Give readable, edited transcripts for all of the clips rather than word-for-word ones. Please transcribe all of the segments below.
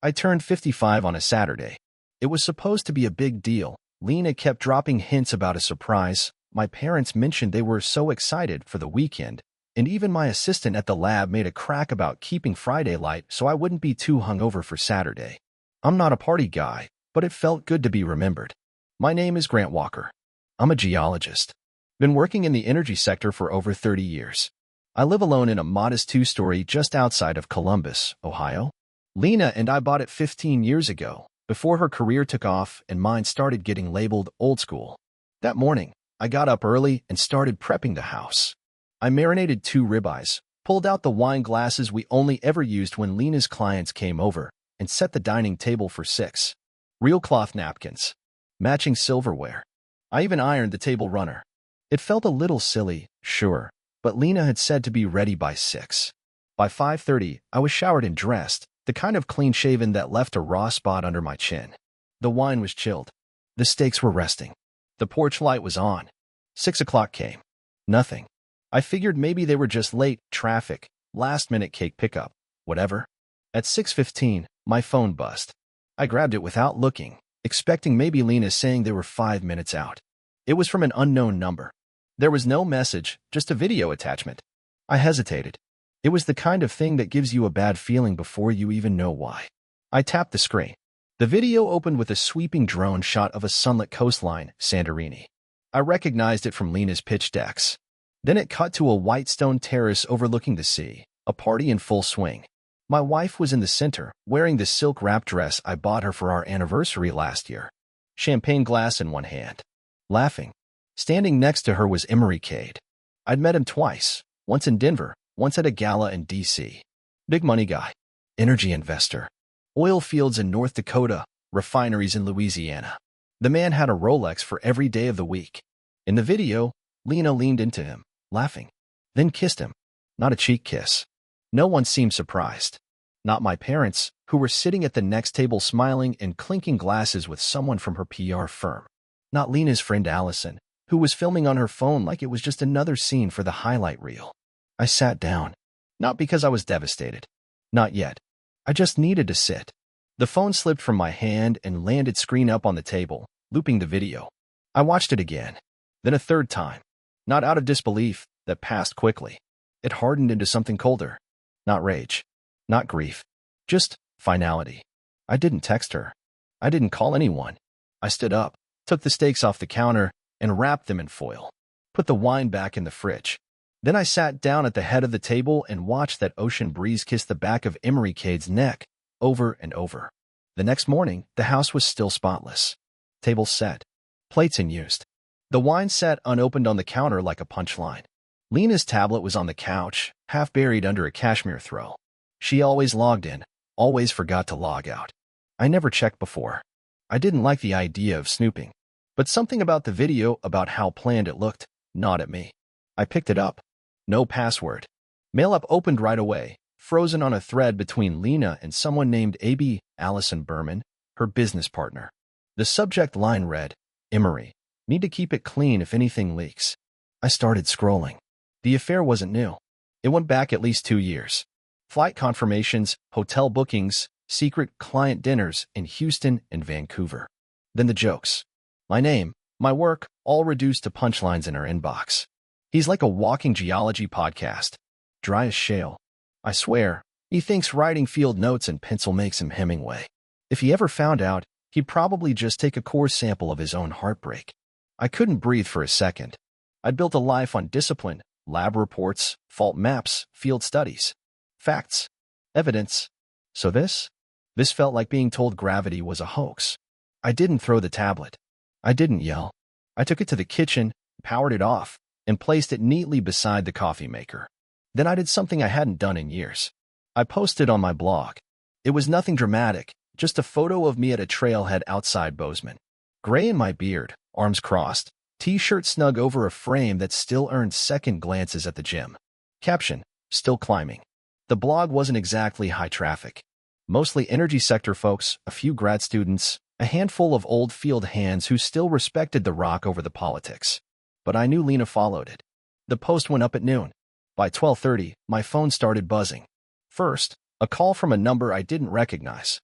I turned 55 on a Saturday. It was supposed to be a big deal. Lena kept dropping hints about a surprise. My parents mentioned they were so excited for the weekend, and even my assistant at the lab made a crack about keeping Friday light so I wouldn't be too hungover for Saturday. I'm not a party guy, but it felt good to be remembered. My name is Grant Walker. I'm a geologist. Been working in the energy sector for over 30 years. I live alone in a modest two-story just outside of Columbus, Ohio. Lena and I bought it 15 years ago, before her career took off and mine started getting labeled old school. That morning, I got up early and started prepping the house. I marinated 2 ribeyes, pulled out the wine glasses we only ever used when Lena's clients came over, and set the dining table for 6. Real cloth napkins. Matching silverware. I even ironed the table runner. It felt a little silly, sure, but Lena had said to be ready by 6. By 5:30, I was showered and dressed, the kind of clean-shaven that left a raw spot under my chin. The wine was chilled. The steaks were resting. The porch light was on. 6 o'clock came. Nothing. I figured maybe they were just late, traffic, last-minute cake pickup, whatever. At 6:15, my phone buzzed. I grabbed it without looking, expecting maybe Lena saying they were 5 minutes out. It was from an unknown number. There was no message, just a video attachment. I hesitated. It was the kind of thing that gives you a bad feeling before you even know why. I tapped the screen. The video opened with a sweeping drone shot of a sunlit coastline, Santorini. I recognized it from Lena's pitch decks. Then it cut to a white stone terrace overlooking the sea, a party in full swing. My wife was in the center, wearing the silk wrap dress I bought her for our anniversary last year. Champagne glass in one hand. Laughing. Standing next to her was Emery Cade. I'd met him twice, once in Denver, once at a gala in D.C. Big money guy. Energy investor. Oil fields in North Dakota, refineries in Louisiana. The man had a Rolex for every day of the week. In the video, Lena leaned into him, laughing, then kissed him. Not a cheek kiss. No one seemed surprised. Not my parents, who were sitting at the next table smiling and clinking glasses with someone from her PR firm. Not Lena's friend Allison, who was filming on her phone like it was just another scene for the highlight reel. I sat down. Not because I was devastated. Not yet. I just needed to sit. The phone slipped from my hand and landed screen up on the table, looping the video. I watched it again. Then a third time. Not out of disbelief, that passed quickly. It hardened into something colder. Not rage. Not grief. Just finality. I didn't text her. I didn't call anyone. I stood up, took the steaks off the counter, and wrapped them in foil. Put the wine back in the fridge. Then I sat down at the head of the table and watched that ocean breeze kiss the back of Emery Cade's neck, over and over. The next morning, the house was still spotless. Table set. Plates unused. The wine sat unopened on the counter like a punchline. Lena's tablet was on the couch, half buried under a cashmere throw. She always logged in, always forgot to log out. I never checked before. I didn't like the idea of snooping. But something about the video, about how planned it looked, gnawed at me. I picked it up. No password. Mail up opened right away, frozen on a thread between Lena and someone named A.B. Allison Berman, her business partner. The subject line read, Emery. Need to keep it clean if anything leaks. I started scrolling. The affair wasn't new. It went back at least 2 years. Flight confirmations, hotel bookings, secret client dinners in Houston and Vancouver. Then the jokes. My name, my work, all reduced to punchlines in her inbox. He's like a walking geology podcast. Dry as shale. I swear, he thinks writing field notes and pencil makes him Hemingway. If he ever found out, he'd probably just take a core sample of his own heartbreak. I couldn't breathe for a second. I'd built a life on discipline, lab reports, fault maps, field studies. Facts. Evidence. So this? This felt like being told gravity was a hoax. I didn't throw the tablet. I didn't yell. I took it to the kitchen, powered it off, and placed it neatly beside the coffee maker. Then I did something I hadn't done in years. I posted on my blog. It was nothing dramatic, just a photo of me at a trailhead outside Bozeman. Gray in my beard, arms crossed, t-shirt snug over a frame that still earned second glances at the gym. Caption, still climbing. The blog wasn't exactly high traffic. Mostly energy sector folks, a few grad students, a handful of old field hands who still respected the rock over the politics. But I knew Lena followed it. The post went up at noon. By 12:30, my phone started buzzing. First, a call from a number I didn't recognize.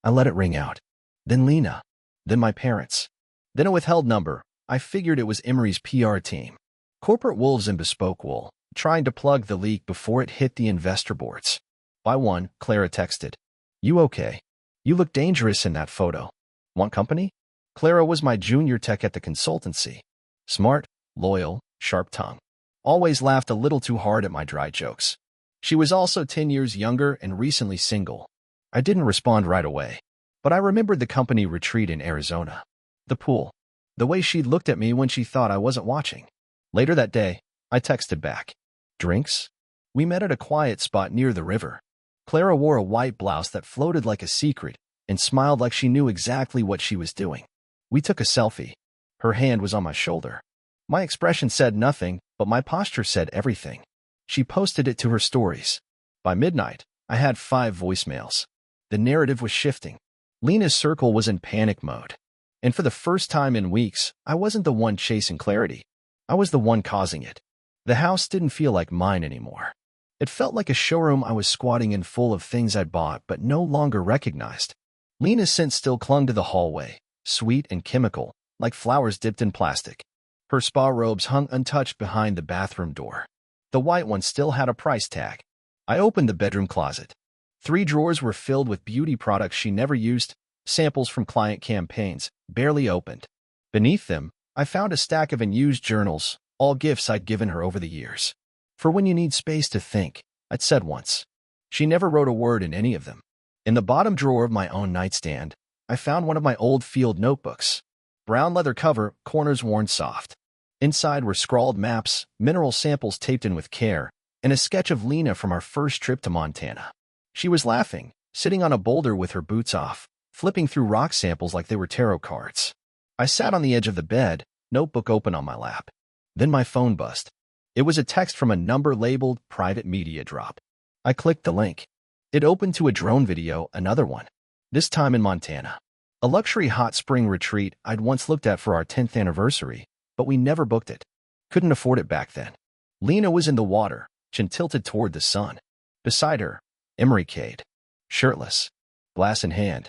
I let it ring out. Then Lena. Then my parents. Then a withheld number. I figured it was Emery's PR team. Corporate wolves in bespoke wool, trying to plug the leak before it hit the investor boards. By one, Clara texted. You okay? You look dangerous in that photo. Want company? Clara was my junior tech at the consultancy. Smart, loyal, sharp-tongued. Always laughed a little too hard at my dry jokes. She was also 10 years younger and recently single. I didn't respond right away, but I remembered the company retreat in Arizona. The pool. The way she looked at me when she thought I wasn't watching. Later that day, I texted back. Drinks? We met at a quiet spot near the river. Clara wore a white blouse that floated like a secret and smiled like she knew exactly what she was doing. We took a selfie. Her hand was on my shoulder. My expression said nothing, but my posture said everything. She posted it to her stories. By midnight, I had 5 voicemails. The narrative was shifting. Lena's circle was in panic mode. And for the first time in weeks, I wasn't the one chasing clarity. I was the one causing it. The house didn't feel like mine anymore. It felt like a showroom I was squatting in full of things I'd bought but no longer recognized. Lena's scent still clung to the hallway, sweet and chemical, like flowers dipped in plastic. Her spa robes hung untouched behind the bathroom door. The white one still had a price tag. I opened the bedroom closet. 3 drawers were filled with beauty products she never used, samples from client campaigns, barely opened. Beneath them, I found a stack of unused journals, all gifts I'd given her over the years. For when you need space to think, I'd said once. She never wrote a word in any of them. In the bottom drawer of my own nightstand, I found one of my old field notebooks. Brown leather cover, corners worn soft. Inside were scrawled maps, mineral samples taped in with care, and a sketch of Lena from our first trip to Montana. She was laughing, sitting on a boulder with her boots off, flipping through rock samples like they were tarot cards. I sat on the edge of the bed, notebook open on my lap. Then my phone buzzed. It was a text from a number labeled Private Media Drop. I clicked the link. It opened to a drone video, another one. This time in Montana. A luxury hot spring retreat I'd once looked at for our 10th anniversary, but we never booked it. Couldn't afford it back then. Lena was in the water, chin tilted toward the sun. Beside her, Emery Cade. Shirtless. Glass in hand.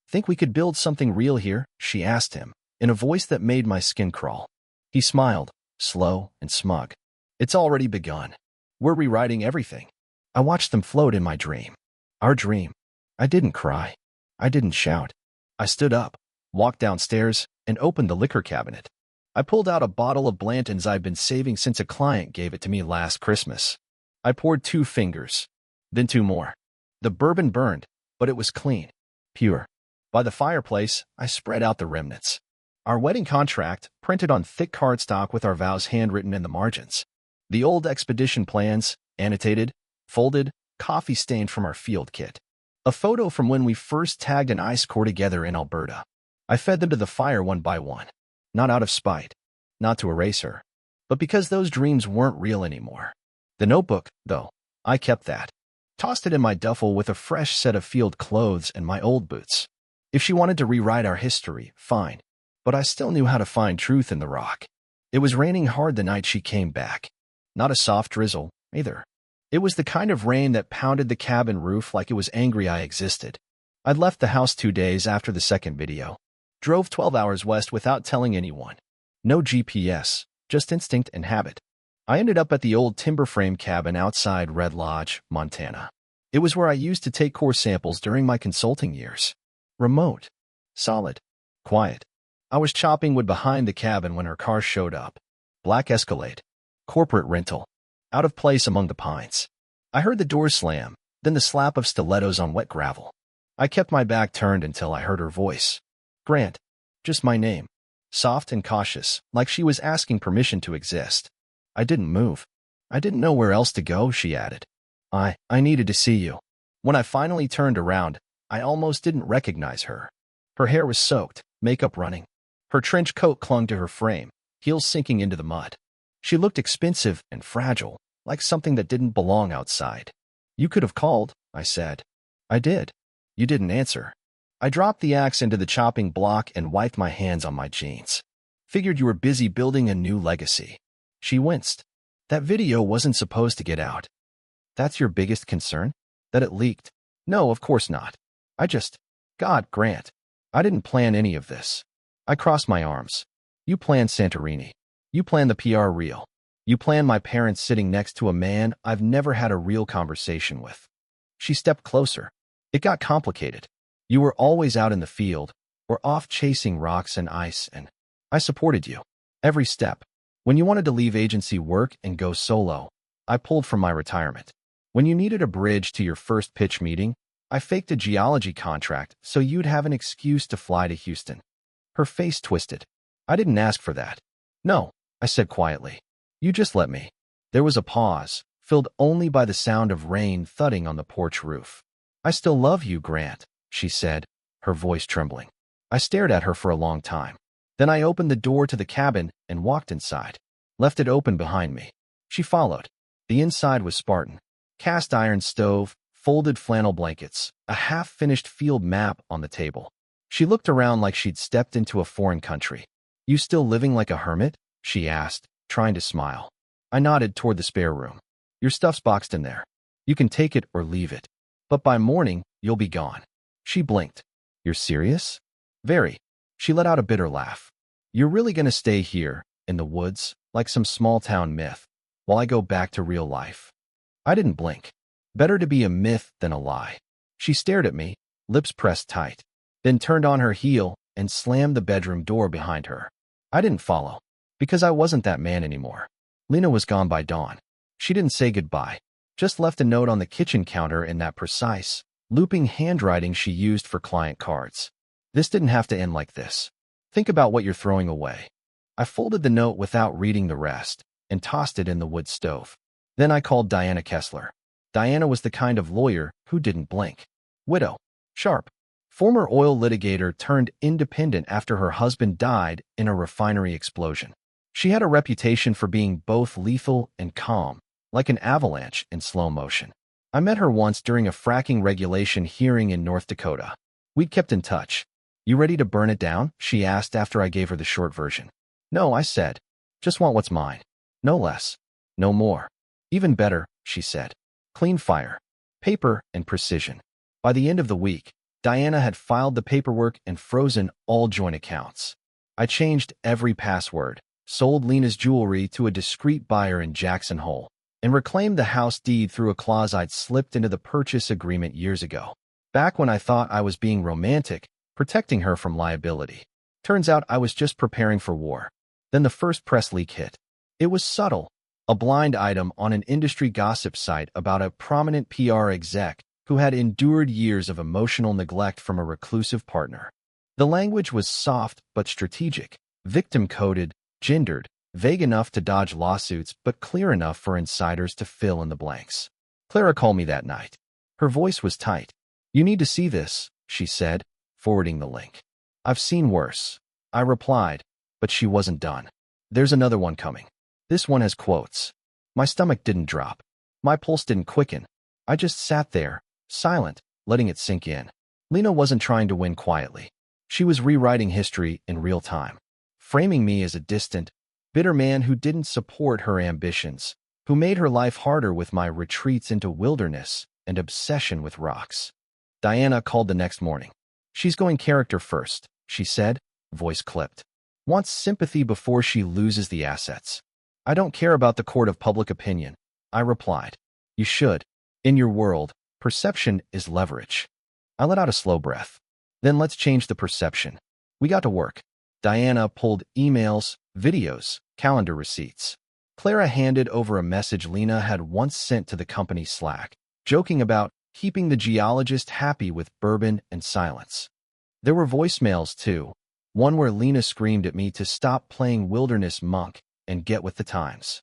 Think we could build something real here? She asked him, in a voice that made my skin crawl. He smiled, slow and smug. It's already begun. We're rewriting everything. I watched them float in my dream. Our dream. I didn't cry. I didn't shout. I stood up, walked downstairs, and opened the liquor cabinet. I pulled out a bottle of Blanton's I'd been saving since a client gave it to me last Christmas. I poured 2 fingers, then 2 more. The bourbon burned, but it was clean, pure. By the fireplace, I spread out the remnants. Our wedding contract, printed on thick cardstock with our vows handwritten in the margins. The old expedition plans, annotated, folded, coffee-stained from our field kit. A photo from when we first tagged an ice core together in Alberta. I fed them to the fire one by one. Not out of spite, not to erase her, but because those dreams weren't real anymore. The notebook, though, I kept that. Tossed it in my duffel with a fresh set of field clothes and my old boots. If she wanted to rewrite our history, fine. But I still knew how to find truth in the rock. It was raining hard the night she came back. Not a soft drizzle, either. It was the kind of rain that pounded the cabin roof like it was angry I existed. I'd left the house 2 days after the second video. Drove 12 hours west without telling anyone. No GPS, just instinct and habit. I ended up at the old timber frame cabin outside Red Lodge, Montana. It was where I used to take core samples during my consulting years. Remote. Solid. Quiet. I was chopping wood behind the cabin when her car showed up. Black Escalade. Corporate rental. Out of place among the pines. I heard the door slam, then the slap of stilettos on wet gravel. I kept my back turned until I heard her voice. Grant. Just my name. Soft and cautious, like she was asking permission to exist. I didn't move. I didn't know where else to go, she added. I needed to see you. When I finally turned around, I almost didn't recognize her. Her hair was soaked, makeup running. Her trench coat clung to her frame, heels sinking into the mud. She looked expensive and fragile, like something that didn't belong outside. You could have called, I said. I did. You didn't answer. I dropped the axe into the chopping block and wiped my hands on my jeans. Figured you were busy building a new legacy. She winced. That video wasn't supposed to get out. That's your biggest concern? That it leaked? No, of course not. I just God, Grant. I didn't plan any of this. I crossed my arms. You planned Santorini. You planned the PR reel. You planned my parents sitting next to a man I've never had a real conversation with. She stepped closer. It got complicated. You were always out in the field, or off chasing rocks and ice, and I supported you. Every step. When you wanted to leave agency work and go solo, I pulled from my retirement. When you needed a bridge to your first pitch meeting, I faked a geology contract so you'd have an excuse to fly to Houston. Her face twisted. I didn't ask for that. No, I said quietly. You just let me. There was a pause, filled only by the sound of rain thudding on the porch roof. I still love you, Grant, she said, her voice trembling. I stared at her for a long time. Then I opened the door to the cabin and walked inside. Left it open behind me. She followed. The inside was Spartan. Cast iron stove, folded flannel blankets, a half-finished field map on the table. She looked around like she'd stepped into a foreign country. You still living like a hermit? She asked, trying to smile. I nodded toward the spare room. Your stuff's boxed in there. You can take it or leave it. But by morning, you'll be gone. She blinked. You're serious? Very. She let out a bitter laugh. You're really gonna stay here, in the woods, like some small-town myth, while I go back to real life? I didn't blink. Better to be a myth than a lie. She stared at me, lips pressed tight, then turned on her heel and slammed the bedroom door behind her. I didn't follow, because I wasn't that man anymore. Lena was gone by dawn. She didn't say goodbye, just left a note on the kitchen counter in that precise, looping handwriting she used for client cards. This didn't have to end like this. Think about what you're throwing away. I folded the note without reading the rest and tossed it in the wood stove. Then I called Diana Kessler. Diana was the kind of lawyer who didn't blink. Widow. Sharp. Former oil litigator turned independent after her husband died in a refinery explosion. She had a reputation for being both lethal and calm, like an avalanche in slow motion. I met her once during a fracking regulation hearing in North Dakota. We'd kept in touch. You ready to burn it down? She asked after I gave her the short version. No, I said. Just want what's mine. No less. No more. Even better, she said. Clean fire. Paper and precision. By the end of the week, Diana had filed the paperwork and frozen all joint accounts. I changed every password, sold Lena's jewelry to a discreet buyer in Jackson Hole, and reclaimed the house deed through a clause I'd slipped into the purchase agreement years ago. Back when I thought I was being romantic, protecting her from liability. Turns out I was just preparing for war. Then the first press leak hit. It was subtle, a blind item on an industry gossip site about a prominent PR exec who had endured years of emotional neglect from a reclusive partner. The language was soft but strategic, victim-coded, gendered, vague enough to dodge lawsuits but clear enough for insiders to fill in the blanks. Clara called me that night. Her voice was tight. You need to see this, she said, forwarding the link. I've seen worse, I replied, but she wasn't done. There's another one coming. This one has quotes. My stomach didn't drop. My pulse didn't quicken. I just sat there, silent, letting it sink in. Lena wasn't trying to win quietly. She was rewriting history in real time, framing me as a distant, bitter man who didn't support her ambitions, who made her life harder with my retreats into wilderness and obsession with rocks. Diana called the next morning. She's going character first, she said, voice clipped. Wants sympathy before she loses the assets. I don't care about the court of public opinion, I replied. You should. In your world, perception is leverage. I let out a slow breath. Then let's change the perception. We got to work. Diana pulled emails, videos, calendar receipts. Clara handed over a message Lena had once sent to the company Slack, joking about keeping the geologist happy with bourbon and silence. There were voicemails, too, one where Lena screamed at me to stop playing wilderness monk and get with the times.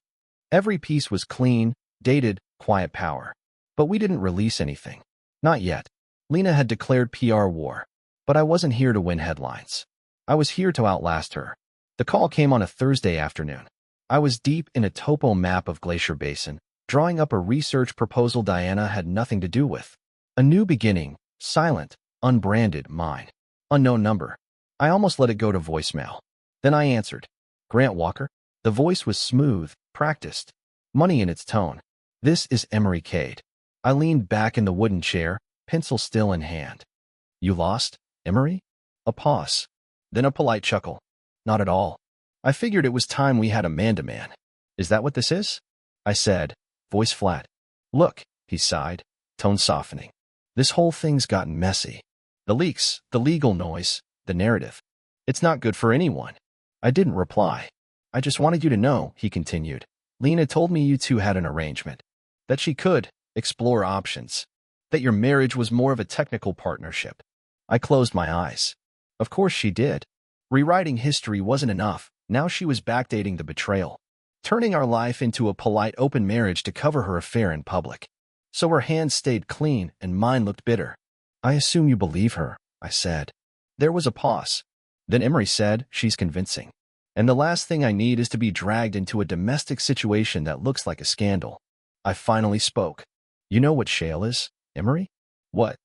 Every piece was clean, dated, quiet power. But we didn't release anything. Not yet. Lena had declared PR war. But I wasn't here to win headlines. I was here to outlast her. The call came on a Thursday afternoon. I was deep in a topo map of Glacier Basin, drawing up a research proposal Diana had nothing to do with. A new beginning, silent, unbranded, mine. Unknown number. I almost let it go to voicemail. Then I answered. Grant Walker? The voice was smooth, practiced, money in its tone. This is Emery Cade. I leaned back in the wooden chair, pencil still in hand. You lost? Emery? A pause. Then a polite chuckle. Not at all. I figured it was time we had a man-to-man. Is that what this is? I said, voice flat. Look, he sighed, tone softening. This whole thing's gotten messy. The leaks, the legal noise, the narrative. It's not good for anyone. I didn't reply. I just wanted you to know, he continued. Lena told me you two had an arrangement. That she could explore options. That your marriage was more of a technical partnership. I closed my eyes. Of course she did. Rewriting history wasn't enough. Now she was backdating the betrayal. Turning our life into a polite open marriage to cover her affair in public. So her hands stayed clean and mine looked bitter. I assume you believe her, I said. There was a pause. Then Emery said, she's convincing. And the last thing I need is to be dragged into a domestic situation that looks like a scandal. I finally spoke. You know what shale is, Emery? What?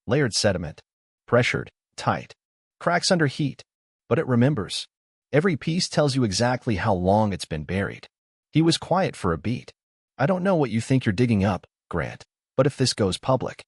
Layered sediment. Pressured, tight. Cracks under heat. But it remembers. Every piece tells you exactly how long it's been buried. He was quiet for a beat. I don't know what you think you're digging up, Grant, but if this goes public.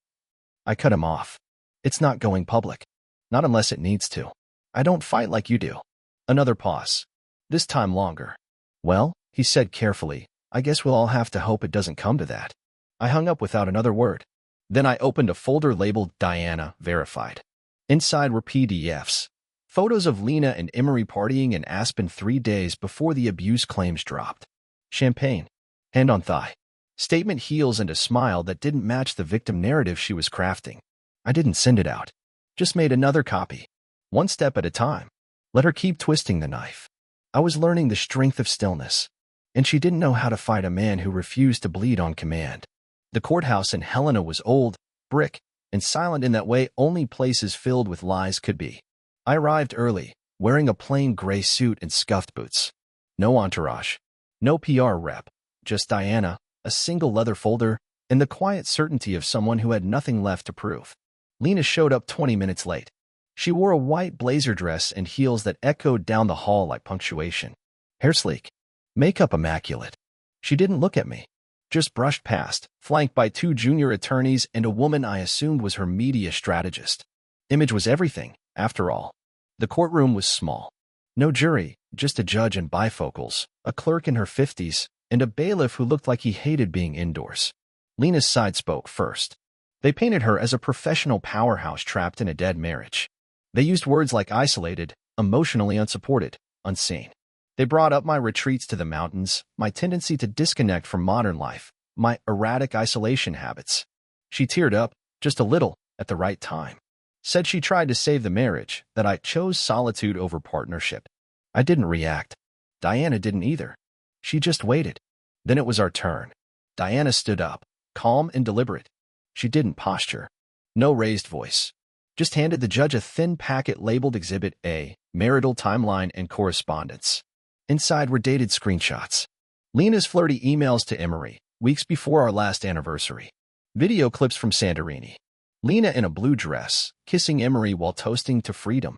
I cut him off. It's not going public. Not unless it needs to. I don't fight like you do. Another pause. This time longer. Well, he said carefully, I guess we'll all have to hope it doesn't come to that. I hung up without another word. Then I opened a folder labeled Diana Verified. Inside were PDFs. Photos of Lena and Emery partying in Aspen 3 days before the abuse claims dropped. Champagne. Hand on thigh. Statement heels and a smile that didn't match the victim narrative she was crafting. I didn't send it out. Just made another copy. One step at a time. Let her keep twisting the knife. I was learning the strength of stillness. And she didn't know how to fight a man who refused to bleed on command. The courthouse in Helena was old, brick, and silent in that way only places filled with lies could be. I arrived early, wearing a plain gray suit and scuffed boots. No entourage. No PR rep. Just Diana, a single leather folder, and the quiet certainty of someone who had nothing left to prove. Lena showed up 20 minutes late. She wore a white blazer dress and heels that echoed down the hall like punctuation. Hair sleek. Makeup immaculate. She didn't look at me. Just brushed past, flanked by 2 junior attorneys and a woman I assumed was her media strategist. Image was everything, after all. The courtroom was small. No jury, just a judge and bifocals, a clerk in her 50s, and a bailiff who looked like he hated being indoors. Lena's side spoke first. They painted her as a professional powerhouse trapped in a dead marriage. They used words like isolated, emotionally unsupported, unseen. They brought up my retreats to the mountains, my tendency to disconnect from modern life, my erratic isolation habits. She teared up, just a little, at the right time. Said she tried to save the marriage, that I chose solitude over partnership. I didn't react. Diana didn't either. She just waited. Then it was our turn. Diana stood up, calm and deliberate. She didn't posture. No raised voice. Just handed the judge a thin packet labeled Exhibit A, marital timeline and correspondence. Inside were dated screenshots. Lena's flirty emails to Emery, weeks before our last anniversary. Video clips from Santorini. Lena in a blue dress, kissing Emery while toasting to freedom.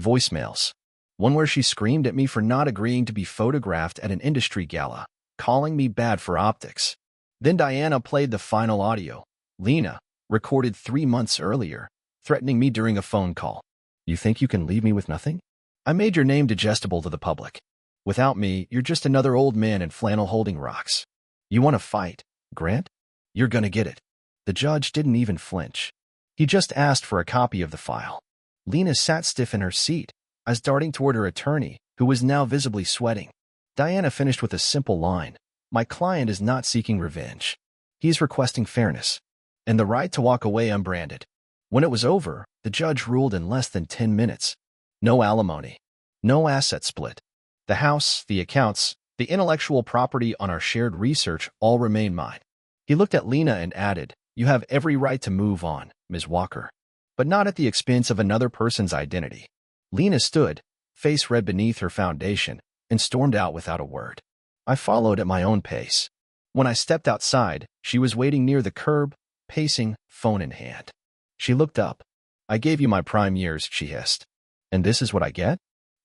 Voicemails. One where she screamed at me for not agreeing to be photographed at an industry gala, calling me bad for optics. Then Diana played the final audio. Lena, recorded 3 months earlier, threatening me during a phone call. You think you can leave me with nothing? I made your name digestible to the public. Without me, you're just another old man in flannel holding rocks. You want to fight, Grant? You're gonna get it. The judge didn't even flinch. He just asked for a copy of the file. Lena sat stiff in her seat, eyes darting toward her attorney, who was now visibly sweating. Diana finished with a simple line. My client is not seeking revenge. He's requesting fairness and the right to walk away unbranded. When it was over, the judge ruled in less than 10 minutes. No alimony. No asset split. The house, the accounts, the intellectual property on our shared research all remain mine. He looked at Lena and added, You have every right to move on, Ms. Walker, but not at the expense of another person's identity. Lena stood, face red beneath her foundation, and stormed out without a word. I followed at my own pace. When I stepped outside, she was waiting near the curb, pacing, phone in hand. She looked up. I gave you my prime years, she hissed. And this is what I get?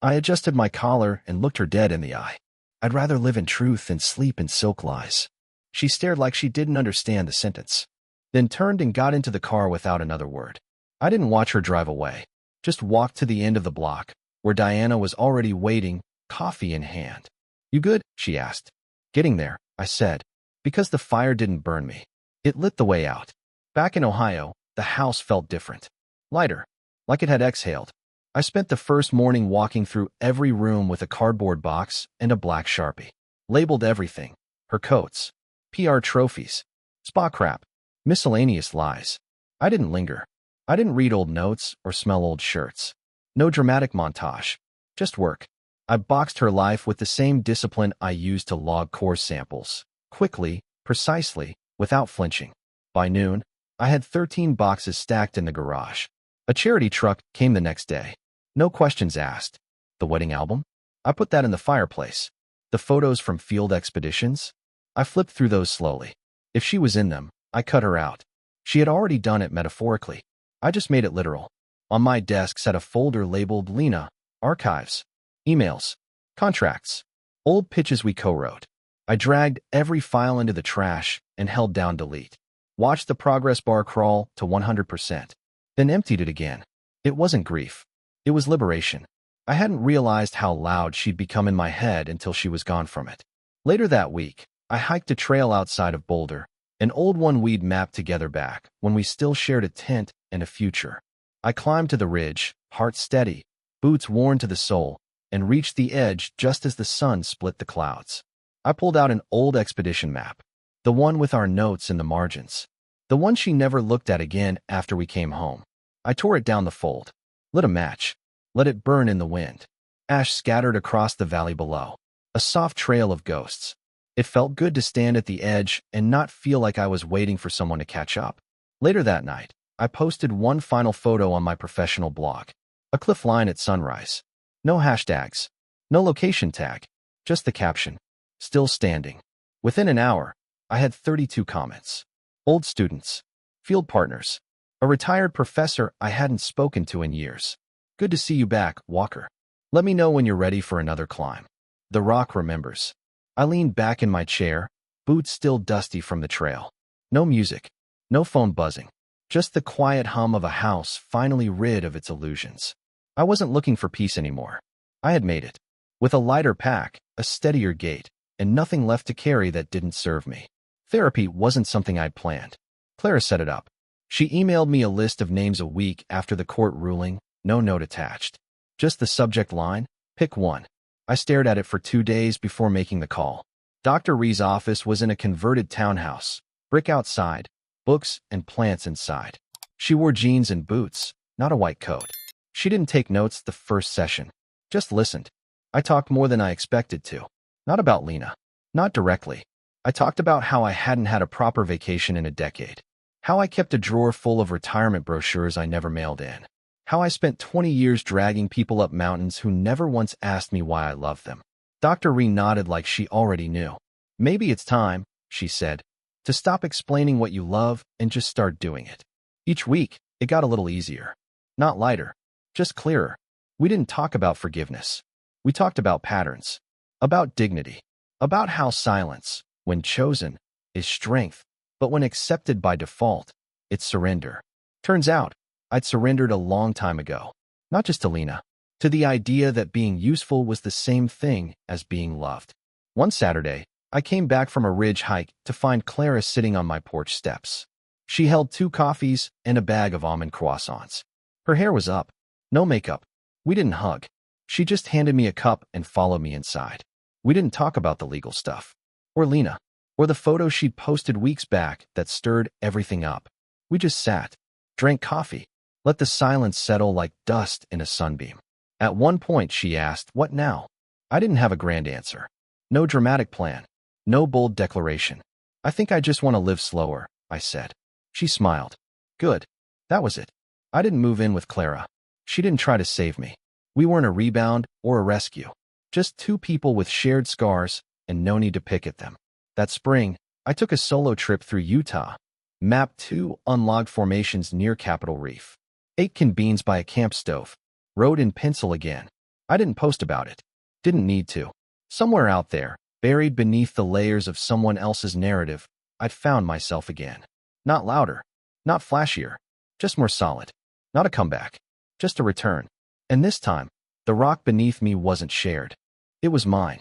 I adjusted my collar and looked her dead in the eye. I'd rather live in truth than sleep in silk lies. She stared like she didn't understand the sentence, then turned and got into the car without another word. I didn't watch her drive away. Just walked to the end of the block, where Diana was already waiting, coffee in hand. "You good?" she asked. "Getting there," I said, because the fire didn't burn me. It lit the way out. Back in Ohio, the house felt different. Lighter, like it had exhaled. I spent the first morning walking through every room with a cardboard box and a black Sharpie. Labeled everything: her coats, PR trophies, spa crap, miscellaneous lies. I didn't linger. I didn't read old notes or smell old shirts. No dramatic montage. Just work. I boxed her life with the same discipline I used to log course samples. Quickly, precisely, without flinching. By noon, I had 13 boxes stacked in the garage. A charity truck came the next day. No questions asked. The wedding album? I put that in the fireplace. The photos from field expeditions? I flipped through those slowly. If she was in them, I cut her out. She had already done it metaphorically. I just made it literal. On my desk sat a folder labeled Lena, archives, emails, contracts, old pitches we co-wrote. I dragged every file into the trash and held down delete. Watched the progress bar crawl to 100%. Then emptied it again. It wasn't grief. It was liberation. I hadn't realized how loud she'd become in my head until she was gone from it. Later that week, I hiked a trail outside of Boulder, an old one we'd mapped together back when we still shared a tent and a future. I climbed to the ridge, heart steady, boots worn to the sole, and reached the edge just as the sun split the clouds. I pulled out an old expedition map, the one with our notes in the margins, the one she never looked at again after we came home. I tore it down the fold, lit a match, let it burn in the wind. Ash scattered across the valley below, a soft trail of ghosts. It felt good to stand at the edge and not feel like I was waiting for someone to catch up. Later that night, I posted one final photo on my professional blog, a cliff line at sunrise. No hashtags, no location tag, just the caption, "Still standing." Within an hour, I had 32 comments. Old students, field partners, a retired professor I hadn't spoken to in years. "Good to see you back, Walker. Let me know when you're ready for another climb." The rock remembers. I leaned back in my chair, boots still dusty from the trail. No music, no phone buzzing, just the quiet hum of a house finally rid of its illusions. I wasn't looking for peace anymore. I had made it. With a lighter pack, a steadier gait, and nothing left to carry that didn't serve me. Therapy wasn't something I'd planned. Clara set it up. She emailed me a list of names a week after the court ruling, no note attached. Just the subject line, "Pick one." I stared at it for 2 days before making the call. Dr. Ree's office was in a converted townhouse, brick outside, books and plants inside. She wore jeans and boots, not a white coat. She didn't take notes the first session, just listened. I talked more than I expected to. Not about Lena. Not directly. I talked about how I hadn't had a proper vacation in a decade. How I kept a drawer full of retirement brochures I never mailed in. How I spent 20 years dragging people up mountains who never once asked me why I loved them. Dr. Ree nodded like she already knew. "Maybe it's time," she said, "to stop explaining what you love and just start doing it." Each week, it got a little easier. Not lighter, just clearer. We didn't talk about forgiveness. We talked about patterns, about dignity, about how silence, when chosen, is strength, but when accepted by default, it's surrender. Turns out, I'd surrendered a long time ago, not just to Lena, to the idea that being useful was the same thing as being loved. One Saturday, I came back from a ridge hike to find Clara sitting on my porch steps. She held 2 coffees and a bag of almond croissants. Her hair was up, no makeup. We didn't hug. She just handed me a cup and followed me inside. We didn't talk about the legal stuff, or Lena, or the photo she'd posted weeks back that stirred everything up. We just sat, drank coffee, let the silence settle like dust in a sunbeam. At one point, she asked, "What now?" I didn't have a grand answer. No dramatic plan. No bold declaration. "I think I just want to live slower," I said. She smiled. Good. That was it. I didn't move in with Clara. She didn't try to save me. We weren't a rebound or a rescue. Just 2 people with shared scars and no need to pick at them. That spring, I took a solo trip through Utah, mapped 2 unlogged formations near Capitol Reef, ate canned beans by a camp stove, wrote in pencil again. I didn't post about it. Didn't need to. Somewhere out there, buried beneath the layers of someone else's narrative, I'd found myself again. Not louder, not flashier, just more solid. Not a comeback. just a return. And this time, the rock beneath me wasn't shared. It was mine.